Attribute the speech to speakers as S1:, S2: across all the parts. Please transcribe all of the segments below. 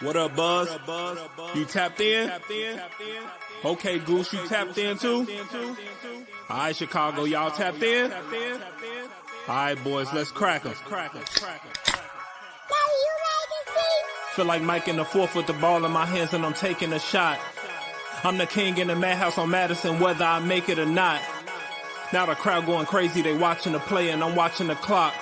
S1: What up, Buzz? You tapped in? Okay, Goose, you tapped in too? All right, Chicago, y'all tapped in? All right, boys, let's crack 'em. Feel like Mike in the fourth with the ball in my hands and I'm taking a shot. I'm the king in the madhouse on Madison, whether I make it or not. Now the crowd going crazy, they watching the play and I'm watching the clock.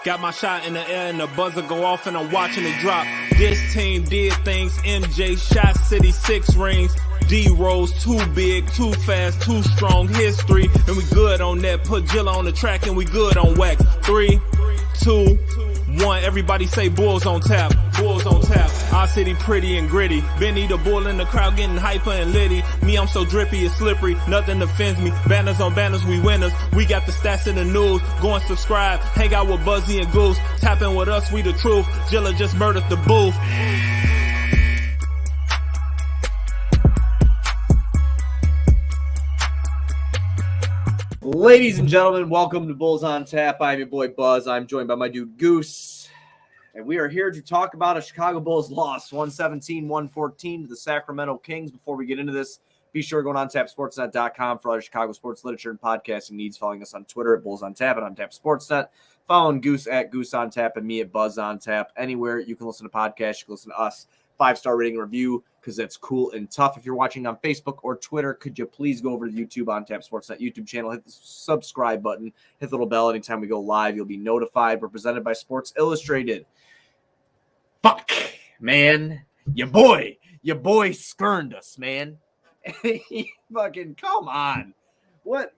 S1: Got my shot in the air and the buzzer go off and I'm watching it drop. This team did things, MJ shot City 6 rings. D-Rose too big, too fast, too strong, history. And we good on that, put Jilla on the track and we good on wax. 3, 2, 1, everybody say Bulls on tap, Bulls on tap. Our city pretty and gritty. Benny the bull in the crowd getting hyper and litty. Me, I'm so drippy, it's slippery, nothing offends me. Banners on banners, we winners. We got the stats in the news. Go and subscribe, hang out with Buzzy and Goose. Tapping with us, we the truth. Jilla just murdered the booth.
S2: Ladies and gentlemen, welcome to Bulls on Tap. I'm your boy Buzz. I'm joined by my dude Goose. And we are here to talk about a Chicago Bulls loss, 117-114 to the Sacramento Kings. Before we get into this, be sure to go on TapSportsNet.com for other Chicago sports literature and podcasting needs. Following us on Twitter at Bulls on Tap and on Tap Sportsnet. Following Goose at Goose on Tap and me at Buzz on Tap. Anywhere you can listen to podcasts, you can listen to us. 5-star rating review, because that's cool and tough. If you're watching on Facebook or Twitter, could you please go over to the YouTube on Tap Sportsnet YouTube channel, hit the subscribe button, hit the little bell anytime we go live. You'll be notified. We're presented by Sports Illustrated. Fuck, man. Your boy skirned us, man. Fucking come on. What?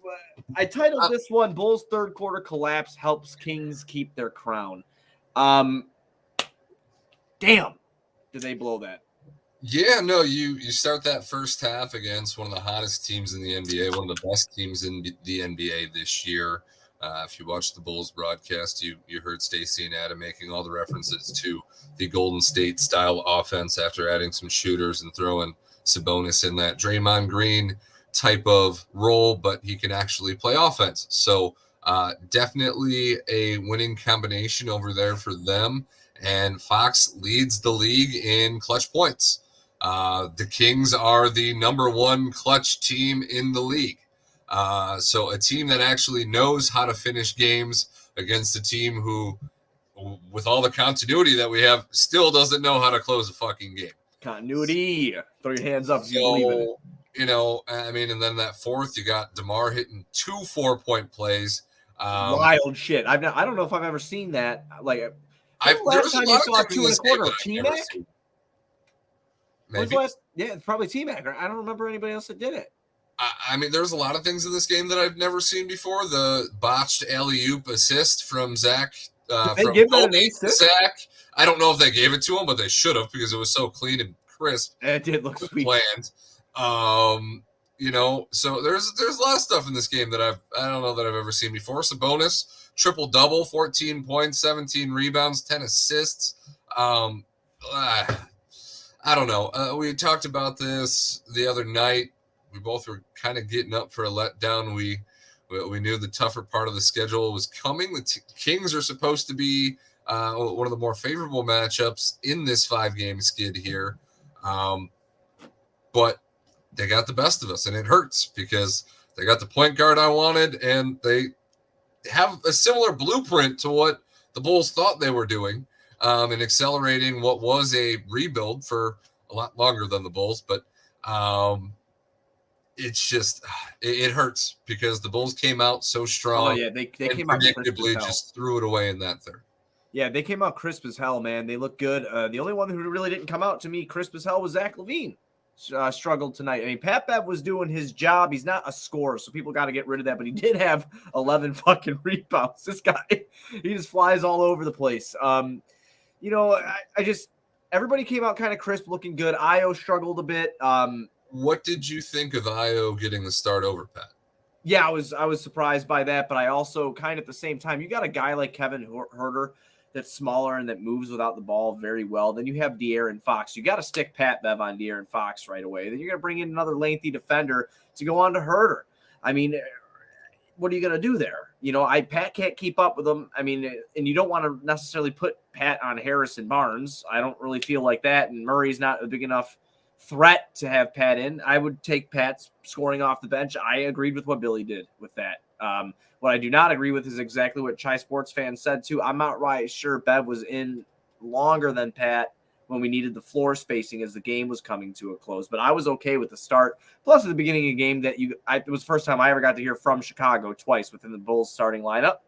S2: I titled this one, Bulls third quarter collapse helps Kings keep their crown. Damn. Did they blow that?
S3: Yeah, no, you start that first half against one of the hottest teams in the NBA, one of the best teams in the NBA this year. If you watched the Bulls broadcast, you heard Stacey and Adam making all the references to the Golden State style offense after adding some shooters and throwing Sabonis in that Draymond Green type of role, but he can actually play offense. So definitely a winning combination over there for them. And Fox leads the league in clutch points. The Kings are the number one clutch team in the league. So a team that actually knows how to finish games against a team who, with all the continuity that we have, still doesn't know how to close a fucking game.
S2: Continuity. Throw your hands up if you
S3: So,
S2: believe in it.
S3: you know, I mean, and then that fourth, you got DeMar hitting 2 4-point plays.
S2: Wild shit. I don't know if I've ever seen that. Like,
S3: There's
S2: time
S3: a
S2: you
S3: lot
S2: saw
S3: of
S2: 2 1/4 T-Mac?
S3: Maybe.
S2: Yeah, it's probably T-Mac. I don't remember anybody else that did it.
S3: I mean, there's a lot of things in this game that I've never seen before. The botched alley-oop assist from Zach.
S2: Did they give that an assist?
S3: Zach. I don't know if they gave it to him, but they should have because it was so clean and crisp.
S2: It did look sweet.
S3: Planned. You know, so there's a lot of stuff in this game that I don't know that I've ever seen before. Sabonis, triple-double, 14 points, 17 rebounds, 10 assists. I don't know. We talked about this the other night. We both were kind of getting up for a letdown. We knew the tougher part of the schedule was coming. The Kings are supposed to be one of the more favorable matchups in this 5-game skid here. But they got the best of us, and it hurts because they got the point guard I wanted, and they have a similar blueprint to what the Bulls thought they were doing in accelerating what was a rebuild for a lot longer than the Bulls. But it's just it hurts because the Bulls came out so strong.
S2: Oh yeah, they came out
S3: predictably just threw it away in that third.
S2: Yeah, they came out crisp as hell, man. They look good. The only one who really didn't come out to me crisp as hell was Zach LaVine. Struggled tonight. I mean, Pat Bev was doing his job. He's not a scorer, so people got to get rid of that. But he did have 11 fucking rebounds. This guy, he just flies all over the place. You know, I just everybody came out kind of crisp, looking good. Io struggled a bit.
S3: What did you think of Io getting the start over Pat?
S2: Yeah, I was surprised by that, but I also kind of at the same time, you got a guy like Kevin Huerter that's smaller and that moves without the ball very well. Then you have De'Aaron Fox. You got to stick Pat Bev on De'Aaron Fox right away. Then you're going to bring in another lengthy defender to go on to Huerter. I mean, what are you going to do there? Pat can't keep up with them. I mean, and you don't want to necessarily put Pat on Harrison Barnes. I don't really feel like that. And Murray's not a big enough threat to have Pat in. I would take Pat's scoring off the bench. I agreed with what Billy did with that. What I do not agree with is exactly what Chi Sports fans said too. I'm not right sure Bev was in longer than Pat when we needed the floor spacing as the game was coming to a close. But I was okay with the start. Plus, at the beginning of the game, it was the first time I ever got to hear from Chicago twice within the Bulls starting lineup.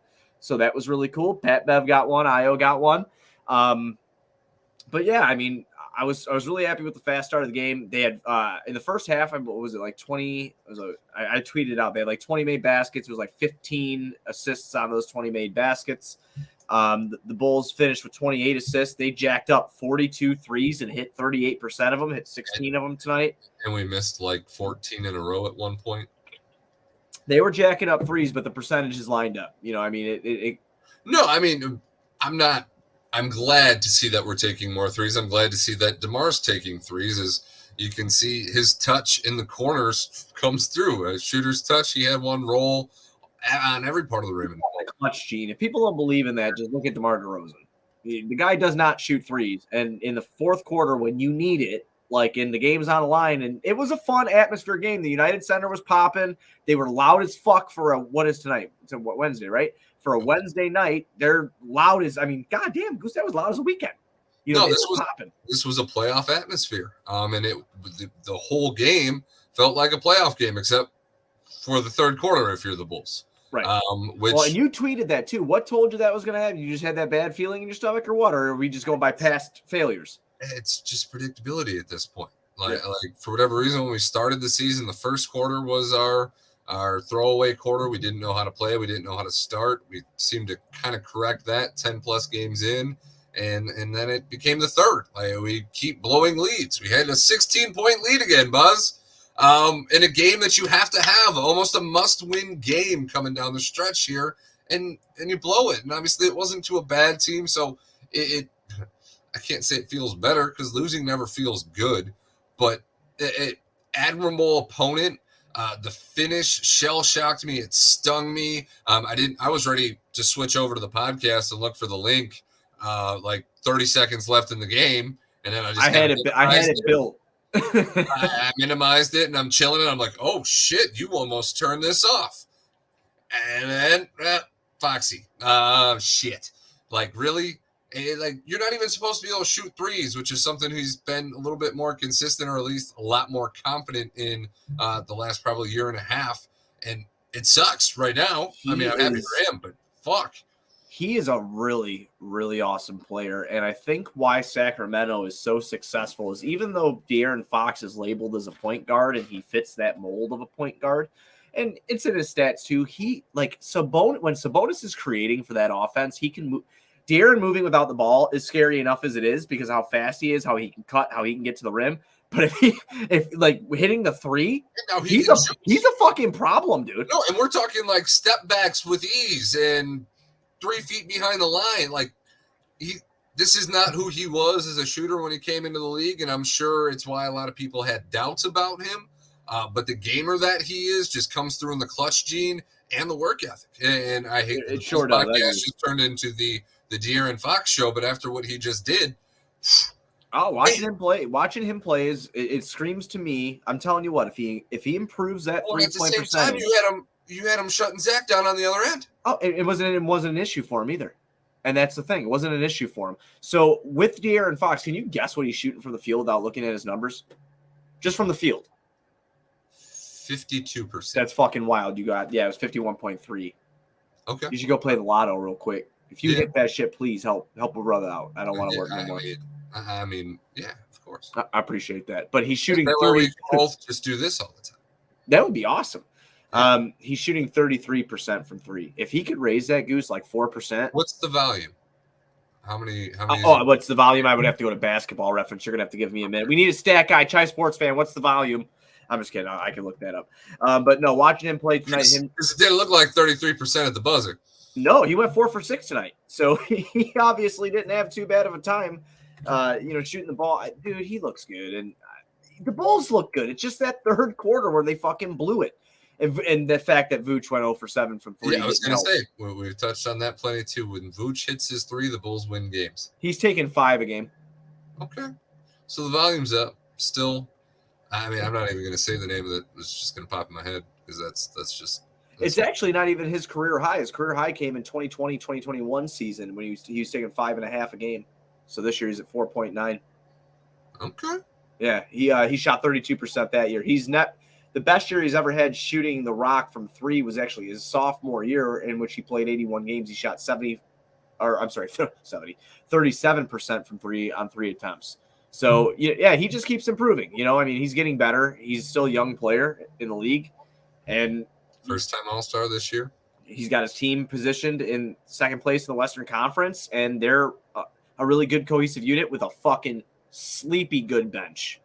S2: So that was really cool. Pat Bev got one. Io got one. But yeah, I mean, I was really happy with the fast start of the game. They had in the first half, what was it, like 20? I tweeted out they had like 20 made baskets. It was like 15 assists on those 20 made baskets. The Bulls finished with 28 assists. They jacked up 42 threes and hit 38% of them, hit 16 of them tonight. And
S3: we missed like 14 in a row at one point.
S2: They were jacking up threes, but the percentages lined up. I mean,
S3: No, I mean, I'm glad to see that we're taking more threes. I'm glad to see that DeMar's taking threes. As you can see, his touch in the corners comes through. A shooter's touch. He had one roll on every part of the rim.
S2: Clutch gene. If people don't believe in that, just look at DeMar DeRozan. The guy does not shoot threes. And in the fourth quarter, when you need it, like in the game's on the line, and it was a fun atmosphere game. The United Center was popping. They were loud as fuck for what is tonight? It's a Wednesday, right? For a Wednesday night, they're loud as, I mean, goddamn, Goose, that was loud as a weekend.
S3: This was a playoff atmosphere. And the whole game felt like a playoff game, except for the third quarter if you're the Bulls.
S2: Right. And you tweeted that too. What told you that was going to happen? You just had that bad feeling in your stomach or what? Or are we just going by past failures?
S3: It's just predictability at this point. Like for whatever reason, when we started the season, the first quarter was our throwaway quarter. We didn't know how to play. We didn't know how to start. We seemed to kind of correct that 10 plus games in. And then it became the third. Like we keep blowing leads. We had a 16-point lead again, Buzz. In a game that you have to have, almost a must-win game coming down the stretch here, and you blow it. And obviously it wasn't to a bad team, so it I can't say it feels better because losing never feels good, but admirable opponent. The finish shell-shocked me. It stung me. I was ready to switch over to the podcast and look for the link like 30 seconds left in the game, and then I had it built. I minimized it and I'm chilling and I'm like, oh shit, you almost turned this off. And then Foxy. Shit. Like really? Like you're not even supposed to be able to shoot threes, which is something he's been a little bit more consistent or at least a lot more confident in the last probably year and a half. And it sucks right now. I'm happy for him, but fuck.
S2: He is a really, really awesome player. And I think why Sacramento is so successful is even though De'Aaron Fox is labeled as a point guard and he fits that mold of a point guard, and it's in his stats too, when Sabonis is creating for that offense, he can move. De'Aaron moving without the ball is scary enough as it is because how fast he is, how he can cut, how he can get to the rim. But if hitting the three, he's a fucking problem, dude.
S3: No, and we're talking like step backs with ease and 3 feet behind the line. Like this is not who he was as a shooter when he came into the league, and I'm sure it's why a lot of people had doubts about him. But the gamer that he is just comes through in the clutch gene and the work ethic. And I hate
S2: it. Sure does.
S3: Podcast just turned into the De'Aaron Fox show, but after what he just did,
S2: watching him play is it screams to me. I'm telling you what, if he improves that 3-point percentage,
S3: you had him shutting Zach down on the other end.
S2: Oh, it wasn't an issue for him either. And that's the thing. It wasn't an issue for him. So with De'Aaron Fox, can you guess what he's shooting from the field without looking at his numbers? Just from the field.
S3: 52%.
S2: That's fucking wild. It was 51.3.
S3: Okay.
S2: You should go play the lotto real quick. If you hit that shit, please help a brother out. I don't want to work anymore.
S3: I mean, yeah, of course.
S2: I appreciate that. But he's shooting
S3: 30. We both just do this all the time.
S2: That would be awesome. He's shooting 33% from three. If he could raise that, Goose, like 4%.
S3: What's the volume? How many?
S2: What's the volume? I would have to go to Basketball Reference. You're going to have to give me a minute. We need a stat guy, Chi Sports fan. What's the volume? I'm just kidding. I can look that up. But no, watching him play tonight.
S3: It didn't look like 33% at the buzzer.
S2: No, he went 4 for 6 tonight. So he obviously didn't have too bad of a time, shooting the ball. Dude, he looks good. And the Bulls look good. It's just that third quarter where they fucking blew it. And the fact that Vooch went 0 for 7 from 3.
S3: Yeah, I was going to say, we've touched on that plenty too. When Vooch hits his 3, the Bulls win games.
S2: He's taking 5 a game.
S3: Okay. So the volume's up. Still, I mean, I'm not even going to say the name of it. It's just going to pop in my head because that's
S2: it's actually not even his career high. His career high came in 2020-2021 season when he was taking 5.5 a game. So this year he's at 4.9.
S3: Okay.
S2: Yeah, he shot 32% that year. He's not the best year he's ever had shooting the rock from 3 was actually his sophomore year, in which he played 81 games. He shot 37% from 3 on 3 attempts. So yeah, he just keeps improving. I mean, he's getting better. He's still a young player in the league, and
S3: first-time All-Star this year.
S2: He's got his team positioned in second place in the Western Conference, and they're a really good cohesive unit with a fucking sleepy good bench.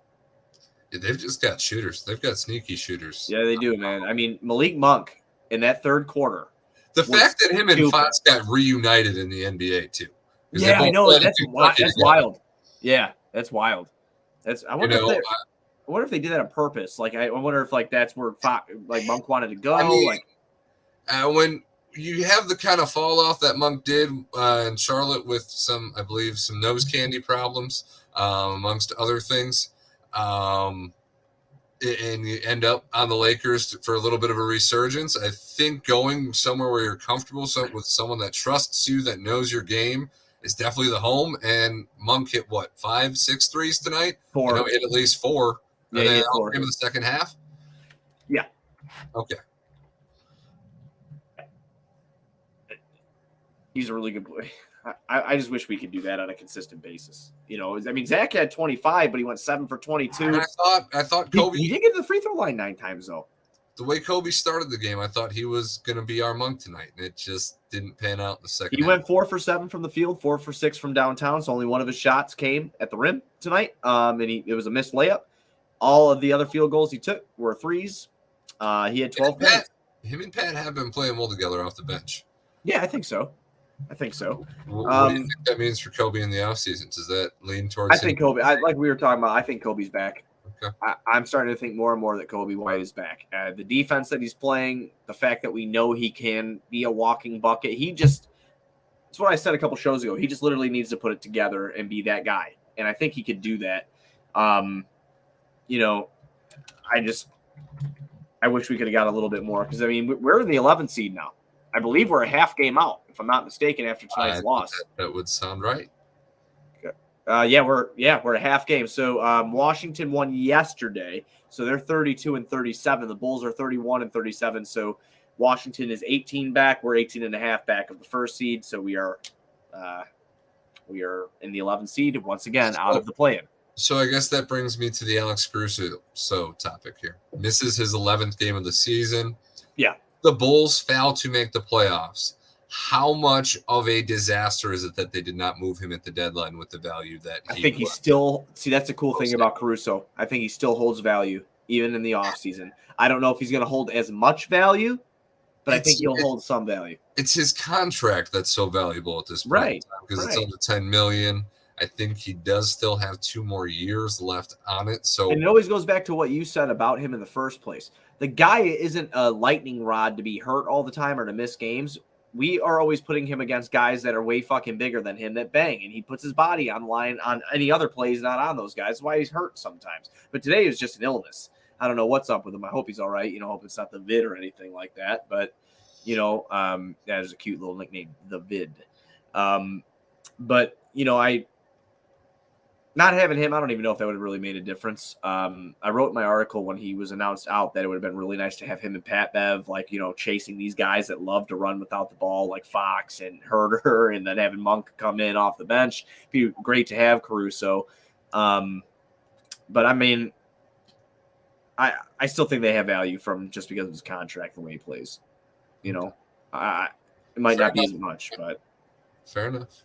S3: Yeah, they've just got shooters. They've got sneaky shooters.
S2: Yeah, they do, man. I mean, Malik Monk in that third quarter.
S3: The fact that him and Fox got reunited in the NBA too.
S2: Yeah, I know. That's wild. Yeah, that's wild. I wonder if they did that on purpose. Like, I wonder if that's where Monk wanted to go.
S3: I mean, when you have the kind of fall off that Monk did in Charlotte with some nose candy problems, amongst other things, and you end up on the Lakers for a little bit of a resurgence. I think going somewhere where you're comfortable with someone that trusts you, that knows your game, is definitely the home. And Monk hit 5, 6 threes tonight?
S2: 4.
S3: Hit at least 4.
S2: Yeah,
S3: and then all came in the second half.
S2: Yeah.
S3: Okay.
S2: He's a really good boy. I just wish we could do that on a consistent basis. I mean, Zach had 25, but he went 7 for 22.
S3: And I thought Kobe.
S2: He did get to the free throw line 9 times though.
S3: The way Kobe started the game, I thought he was going to be our Monk tonight, and it just didn't pan out in the second.
S2: He went 4 for 7 from the field, 4 for 6 from downtown. So only one of his shots came at the rim tonight, and it was a missed layup. All of the other field goals he took were threes. He had 12 points.
S3: Him and Pat have been playing well together off the bench.
S2: Yeah, I think so.
S3: What do you think that means for Kobe in the offseason? Does that lean towards?
S2: I think Kobe. Like we were talking about, I think Kobe's back.
S3: Okay.
S2: I'm starting to think more and more that Kobe White is back. The defense that he's playing, the fact that we know he can be a walking bucket. It's what I said a couple shows ago. He just literally needs to put it together and be that guy. And I think he could do that. I wish we could have got a little bit more because, I mean, we're in the 11th seed now. I believe we're a half game out, if I'm not mistaken, after tonight's loss.
S3: That would sound right.
S2: We're a half game. So Washington won yesterday, so they're 32-37. The Bulls are 31-37. So Washington is 18 back. We're 18.5 back of the first seed. So we are in the 11th seed once again, out of the play-in.
S3: So I guess that brings me to the Alex Caruso topic here. Misses his 11th game of the season.
S2: Yeah.
S3: The Bulls fail to make the playoffs. How much of a disaster is it that they did not move him at the deadline with the value that
S2: I think he still – see, that's the cool thing about Caruso. I think he still holds value even in the offseason. I don't know if he's going to hold as much value, but I think he'll hold some value.
S3: It's his contract that's so valuable at this point.
S2: Right.
S3: Because it's under $10 million. I think he does still have 2 more years left on it. So,
S2: and it always goes back to what you said about him in the first place. The guy isn't a lightning rod to be hurt all the time or to miss games. We are always putting him against guys that are way fucking bigger than him that bang, and he puts his body on line on any other plays, not on those guys. That's why he's hurt sometimes. But today is just an illness. I don't know what's up with him. I hope he's all right. I hope it's not the vid or anything like that. But, that is a cute little nickname, the vid. Not having him, I don't even know if that would have really made a difference. I wrote in my article when he was announced out that it would have been really nice to have him and Pat Bev, chasing these guys that love to run without the ball, like Fox and Herter, and then having Monk come in off the bench. It'd be great to have Caruso. But, I mean, I still think they have value from just because of his contract, the way he plays. It might not be as much, but.
S3: Fair enough.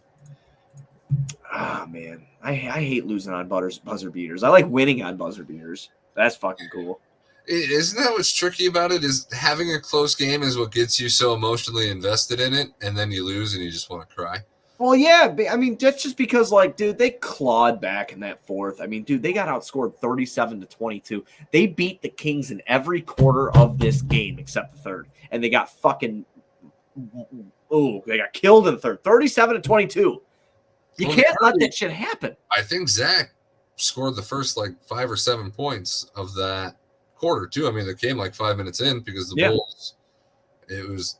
S2: Ah, man. I hate losing on buzzer beaters. I like winning on buzzer beaters. That's fucking cool.
S3: Isn't that what's tricky about it? Is having a close game is what gets you so emotionally invested in it, and then you lose and you just want to cry.
S2: Well, yeah, I mean, that's just because, like, dude, they clawed back in that fourth. I mean, dude, they got outscored 37-22. They beat the Kings in every quarter of this game except the third, and they got fucking they got killed in the third, 37-22. You can't let that shit happen.
S3: I think Zach scored the first like 5 or 7 points of that quarter too. I mean, they came like 5 minutes in because the Bulls. It was.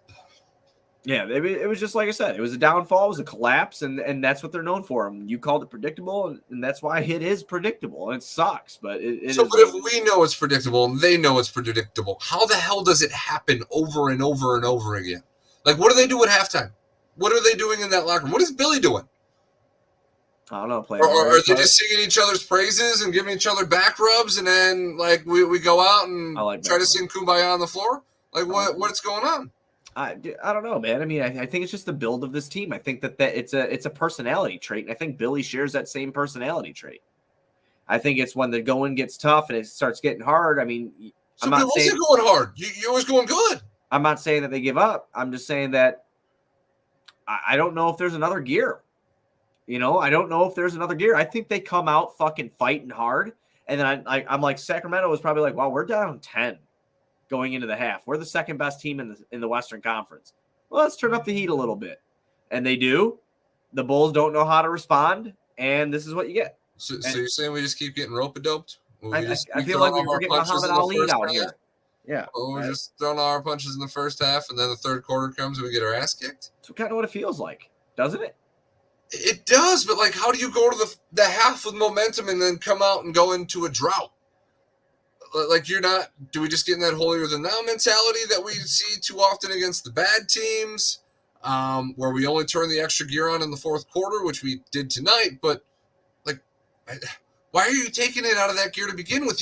S2: Yeah, it was just like I said. It was a downfall. It was a collapse, and that's what they're known for. You called it predictable, and that's why it is predictable. And it sucks, but it
S3: so.
S2: Is
S3: but if we know it's predictable and they know it's predictable, how the hell does it happen over and over and over again? Like, what do they do at halftime? What are they doing in that locker room? What is Billy doing?
S2: I don't know.
S3: Or are they just singing each other's praises and giving each other back rubs, and then like we go out and try to sing Kumbaya on the floor? Like what's going on?
S2: I don't know, man. I mean, I think it's just the build of this team. I think that it's a personality trait, and I think Billy shares that same personality trait. I think it's when the going gets tough and it starts getting hard. I mean,
S3: I'm not saying it going hard. You always going good.
S2: I'm not saying that they give up. I'm just saying that I don't know if there's another gear. You know, I don't know if there's another gear. I think they come out fucking fighting hard, and then I'm like, Sacramento was probably like, wow, we're down 10. Going into the half. We're the second best team in the Western Conference. Well, let's turn up the heat a little bit. And they do. The Bulls don't know how to respond, and this is what you get.
S3: So you're saying we just keep getting rope-a-doped?
S2: I feel like we're getting Muhammad Ali out here. Yeah.
S3: We're just throwing all our punches in the first half, and then the third quarter comes and we get our ass kicked?
S2: That's kind of what it feels like, doesn't it?
S3: It does, but like, how do you go to the half with momentum and then come out and go into a drought? Like, you're not, do we just get in that holier than thou mentality that we see too often against the bad teams, where we only turn the extra gear on in the fourth quarter, which we did tonight? But like, why are you taking it out of that gear to begin with?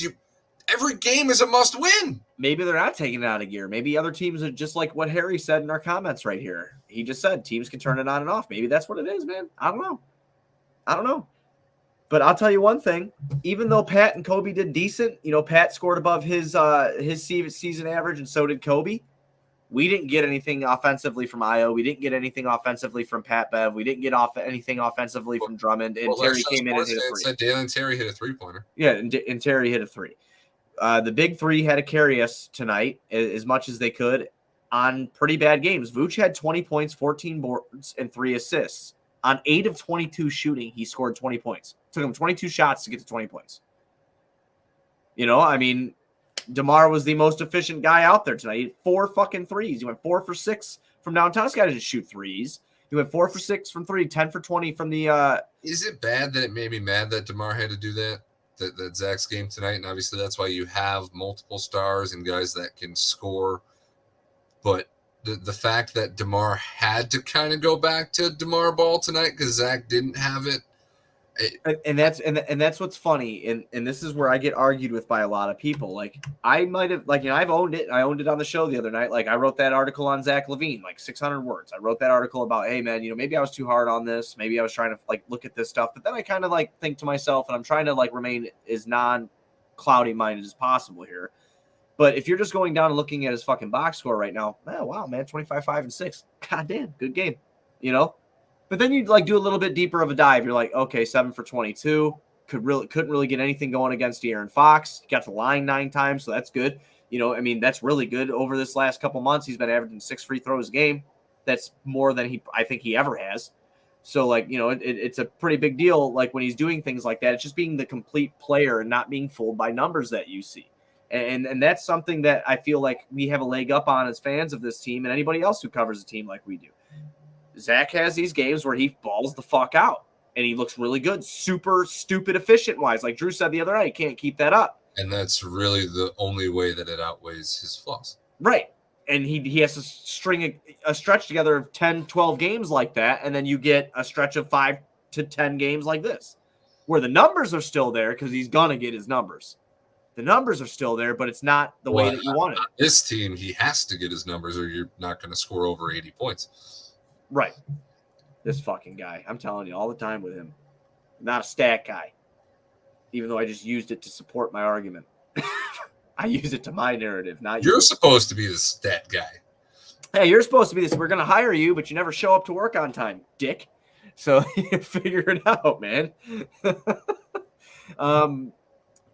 S3: Every game is a must win.
S2: Maybe they're not taking it out of gear. Maybe other teams are just like what Harry said in our comments right here. He just said teams can turn it on and off. Maybe that's what it is, man. I don't know. But I'll tell you one thing, even though Pat and Kobe did decent, you know, Pat scored above his season average, and so did Kobe. We didn't get anything offensively from Io. We didn't get anything offensively from Pat Bev. We didn't get anything offensively from Drummond. And Terry came in and hit a three.
S3: Dalen Terry hit a three-pointer.
S2: Yeah, and Terry hit a three. The big three had to carry us tonight as much as they could on pretty bad games. Vooch had 20 points, 14 boards, and 3 assists. On 8 of 22 shooting, he scored 20 points. Took him 22 shots to get to 20 points. You know, I mean, DeMar was the most efficient guy out there tonight. He had 4 fucking threes. He went 4 for 6 from downtown. This guy didn't shoot threes. He went 4 for 6 from 3, 10 for 20 from the
S3: Is it bad that it made me mad that DeMar had to do that Zach's game tonight? And obviously that's why you have multiple stars and guys that can score. But the fact that DeMar had to kind of go back to DeMar ball tonight because Zach didn't have it.
S2: And that's what's funny, and this is where I get argued with by a lot of people. Like, I might have, like, you know, I've owned it. I owned it on the show the other night. Like, I wrote that article on Zach LaVine, like 600 words. I wrote that article about, hey man, you know, maybe I was too hard on this. Maybe I was trying to like look at this stuff, but then I kind of like think to myself, and I'm trying to like remain as non-cloudy minded as possible here. But if you're just going down and looking at his fucking box score right now, oh, wow, man, 25, 5, and 6. God damn, good game, you know? But then you like do a little bit deeper of a dive. You're like, okay, 7 for 22. Couldn't really get anything going against De'Aaron Fox. He got to the line 9 times, so that's good. You know, I mean, that's really good. Over this last couple months, he's been averaging 6 free throws a game. That's more than I think he ever has. So, like, you know, it's a pretty big deal. Like, when he's doing things like that, it's just being the complete player and not being fooled by numbers that you see. And that's something that I feel like we have a leg up on as fans of this team and anybody else who covers a team like we do. Zach has these games where he balls the fuck out and he looks really good, super stupid efficient wise. Like Drew said the other night, he can't keep that up.
S3: And that's really the only way that it outweighs his flaws.
S2: Right. And he has to string a stretch together of 10, 12 games like that. And then you get a stretch of 5 to 10 games like this, where the numbers are still there because he's going to get his numbers. The numbers are still there, but it's not the way that you want it.
S3: This team, he has to get his numbers or you're not going to score over 80 points.
S2: Right. This fucking guy. I'm telling you all the time with him. Not a stat guy. Even though I just used it to support my argument. I use it to my narrative, not
S3: You're supposed to be the stat guy.
S2: Hey, you're supposed to be this. We're going to hire you, but you never show up to work on time, dick. So figure it out, man.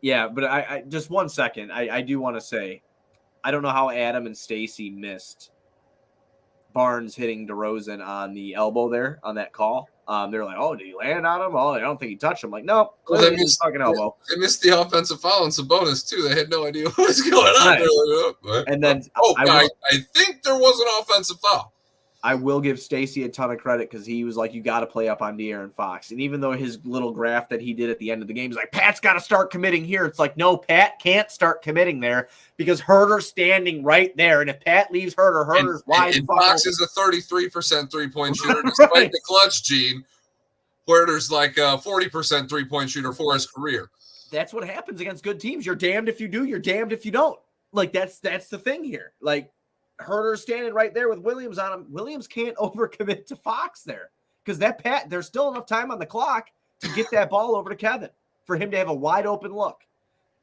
S2: Yeah, but I just 1 second. I do want to say, I don't know how Adam and Stacy missed Barnes hitting DeRozan on the elbow there on that call. They're like, oh, did he land on him? Oh, I don't think he touched him. Like, no, clearly his fucking elbow.
S3: They missed the offensive foul and Sabonis too. They had no idea what was going on.
S2: Right.
S3: Like, oh,
S2: And then
S3: I think there was an offensive foul.
S2: I will give Stacy a ton of credit because he was like, you got to play up on De'Aaron Fox. And even though his little graph that he did at the end of the game is like, Pat's got to start committing here. It's like, no, Pat can't start committing there because Herter's standing right there. And if Pat leaves Herter's wide.
S3: And Fox is a 33% three-point shooter despite the clutch gene, where there's like a 40% three-point shooter for his career.
S2: That's what happens against good teams. You're damned if you do. You're damned if you don't. Like, that's the thing here. Like, Herter's standing right there with Williams on him. Williams can't overcommit to Fox there because there's still enough time on the clock to get that ball over to Kevin for him to have a wide open look.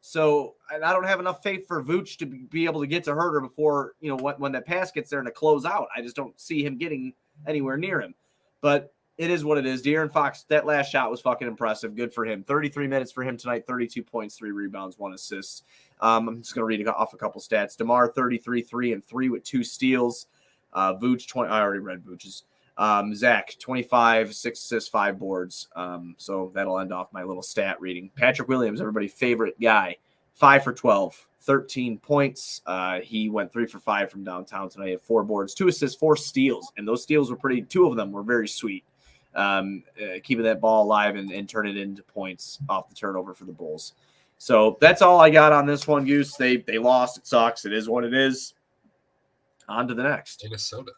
S2: So, and I don't have enough faith for Vooch to be able to get to Herter before, when that pass gets there and to close out. I just don't see him getting anywhere near him. But it is what it is. De'Aaron Fox, that last shot was fucking impressive. Good for him. 33 minutes for him tonight, 32 points, 3 rebounds, 1 assist. I'm just going to read off a couple stats. DeMar, 33, 3 and 3 with 2 steals. Vooch, 20. I already read Vooch's. Zach, 25, 6 assists, 5 boards. So that'll end off my little stat reading. Patrick Williams, everybody's favorite guy, 5 for 12, 13 points. He went 3 for 5 from downtown tonight at 4 boards, 2 assists, 4 steals. And those steals were 2 of them were very sweet. Keeping that ball alive and turn it into points off the turnover for the Bulls. So that's all I got on this one, Goose. They lost. It sucks. It is what it is. On to the next.
S3: Minnesota.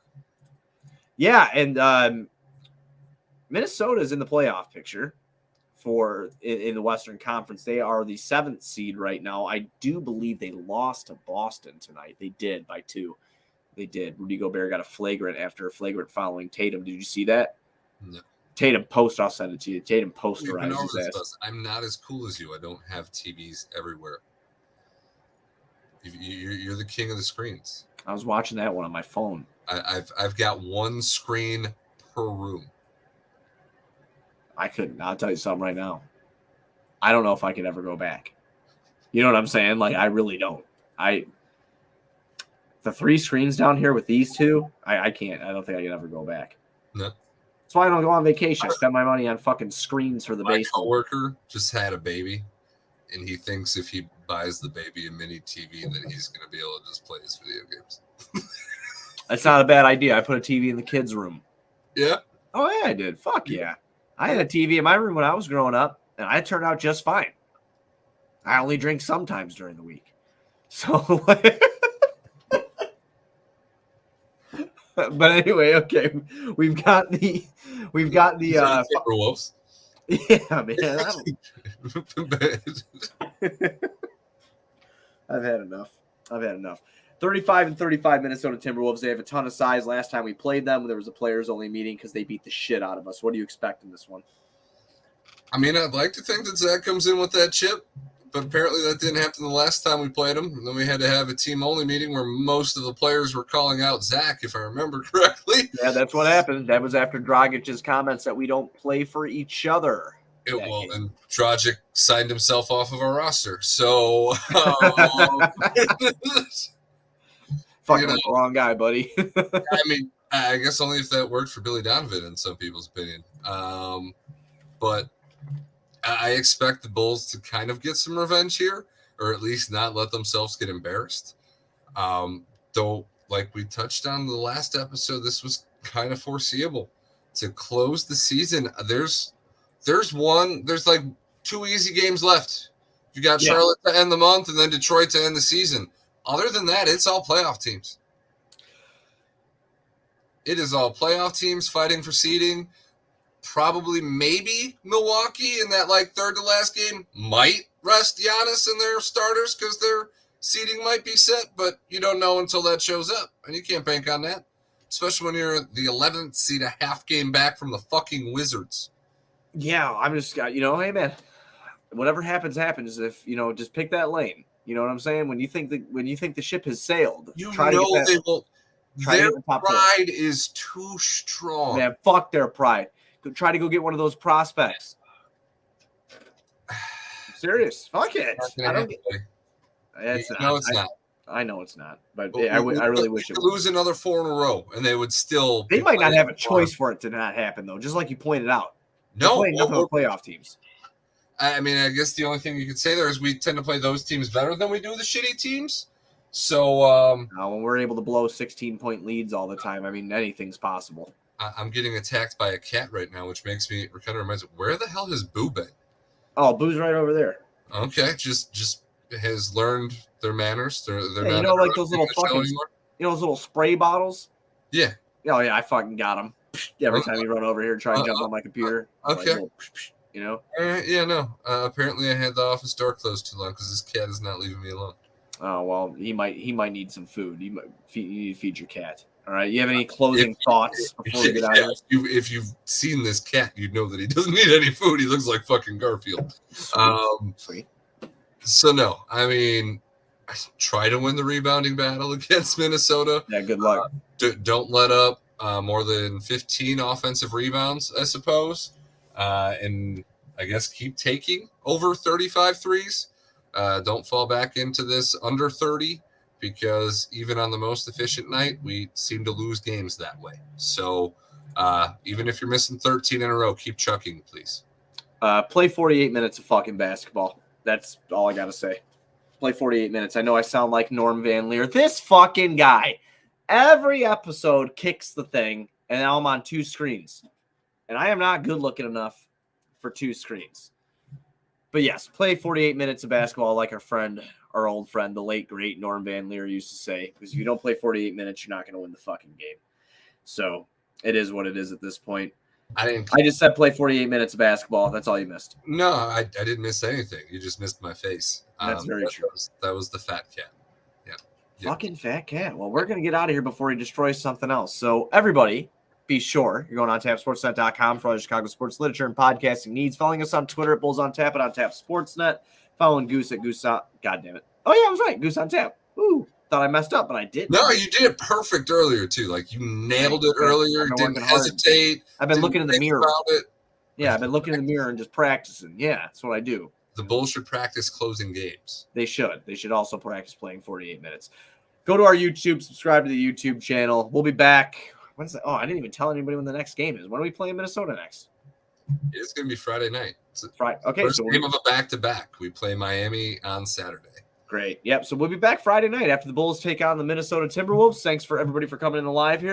S2: Yeah, and Minnesota is in the playoff picture in the Western Conference. They are the 7th seed right now. I do believe they lost to Boston tonight. They did by 2. They did. Rudy Gobert got a flagrant after a flagrant following Tatum. Did you see that?
S3: No.
S2: Tatum post, I'll send it to you. Tatum posterized his ass.
S3: I'm not as cool as you. I don't have TVs everywhere. You're the king of the screens.
S2: I was watching that one on my phone.
S3: I've got 1 screen per room.
S2: I couldn't. I'll tell you something right now. I don't know if I could ever go back. You know what I'm saying? Like, I really don't. The 3 screens down here with these 2, I can't. I don't think I can ever go back.
S3: No.
S2: That's why I don't go on vacation. I spend my money on fucking screens for the basement.
S3: My coworker just had a baby, and he thinks if he buys the baby a mini TV, that he's going to be able to just play his video games.
S2: That's not a bad idea. I put a TV in the kids' room.
S3: Yeah?
S2: Oh, yeah, I did. Fuck yeah. I had a TV in my room when I was growing up, and I turned out just fine. I only drink sometimes during the week. So, but anyway, okay. We've got the
S3: Timberwolves.
S2: Yeah, man. I've had enough. 35 and 35 Minnesota Timberwolves. They have a ton of size. Last time we played them, there was a players-only meeting because they beat the shit out of us. What do you expect in this one?
S3: I mean, I'd like to think that Zach comes in with that chip, but apparently that didn't happen the last time we played him. And then we had to have a team-only meeting where most of the players were calling out Zach, if I remember correctly.
S2: Yeah, that's what happened. That was after Dragic's comments that we don't play for each other.
S3: And Dragic signed himself off of our roster. So,
S2: fucking wrong guy, buddy.
S3: I mean, I guess only if that worked for Billy Donovan in some people's opinion. But I expect the Bulls to kind of get some revenge here, or at least not let themselves get embarrassed. Though, like we touched on the last episode, this was kind of foreseeable. To close the season, there's like 2 easy games left. You got Charlotte to end the month and then Detroit to end the season. Other than that, it's all playoff teams. It is all playoff teams fighting for seeding. Probably maybe Milwaukee in that like third to last game might rest Giannis and their starters because their seeding might be set, but you don't know until that shows up, and you can't bank on that, especially when you're the 11th seed, a half game back from the fucking Wizards.
S2: Yeah, I'm just, hey man, whatever happens. If just pick that lane. You know what I'm saying? When you think the ship has sailed,
S3: they will. Their pride is too strong.
S2: Man, fuck their pride. try to go get one of those prospects. I'm serious. Fuck it. I don't get it's not.
S3: It's not.
S2: I know it's not, but I really wish it would.
S3: Lose another 4 in a row, and they would still.
S2: They might not have a choice for it to not happen, though. Just like you pointed out.
S3: No,
S2: nothing with playoff teams.
S3: I mean, I guess the only thing you could say there is we tend to play those teams better than we do the shitty teams. So
S2: when we're able to blow 16-point leads all the time, I mean, anything's possible.
S3: I'm getting attacked by a cat right now, which makes me kind of reminds me, where the hell has Boo been?
S2: Oh, Boo's right over there.
S3: Okay, just has learned their manners. They're
S2: not. Like those little fucking, those little spray bottles.
S3: Yeah.
S2: Oh yeah, I fucking got them. Every time you run over here, try and jump on my computer.
S3: Okay.
S2: Like,
S3: All right. Yeah. No. Apparently, I had the office door closed too long because this cat is not leaving me alone.
S2: Oh well, he might need some food. You need to feed your cat. All right. You have any closing thoughts before we get out of here?
S3: If you've seen this cat, you'd know that he doesn't need any food. He looks like fucking Garfield.
S2: Sweet.
S3: So no, I mean, try to win the rebounding battle against Minnesota.
S2: Yeah. Good luck.
S3: Don't let up more than 15 offensive rebounds, I suppose, and I guess keep taking over 35 threes. Don't fall back into this under 30 because even on the most efficient night, we seem to lose games that way. So even if you're missing 13 in a row, keep chucking, please.
S2: Play 48 minutes of fucking basketball. That's all I got to say. Play 48 minutes. I know I sound like Norm Van Leer. This fucking guy, every episode kicks the thing, and now I'm on 2 screens. And I am not good looking enough for 2 screens. But yes, play 48 minutes of basketball like our old friend, the late, great Norm Van Leer used to say. Because if you don't play 48 minutes, you're not going to win the fucking game. So it is what it is at this point. I just said play 48 minutes of basketball. That's all you missed.
S3: No, I didn't miss anything. You just missed my face.
S2: That's very true.
S3: That was the fat cat. Yeah.
S2: Fucking fat cat. Well, we're going to get out of here before he destroys something else. So everybody, be sure you're going on tapsportsnet.com for all your Chicago sports literature and podcasting needs. Following us on Twitter at Bulls on Tap and on Tap Sportsnet. Following Goose at Goose on. God damn it. Oh, yeah, I was right. Goose on Tap. Ooh. Thought I messed up, but I didn't.
S3: No, you did it perfect earlier, too. Like, you nailed it earlier. Didn't hesitate.
S2: I've been looking in the mirror. Yeah, I've been looking in the mirror and just practicing. Yeah, that's what I do.
S3: The Bulls should practice closing games.
S2: They should. They should also practice playing 48 minutes. Go to our YouTube. Subscribe to the YouTube channel. We'll be back. When's that? Oh, I didn't even tell anybody when the next game is. When are we playing Minnesota next?
S3: It's going to be Friday night.
S2: Friday. Okay.
S3: First game of a back-to-back. We play Miami on Saturday.
S2: Great. Yep. So we'll be back Friday night after the Bulls take on the Minnesota Timberwolves. Thanks for everybody for coming in live here.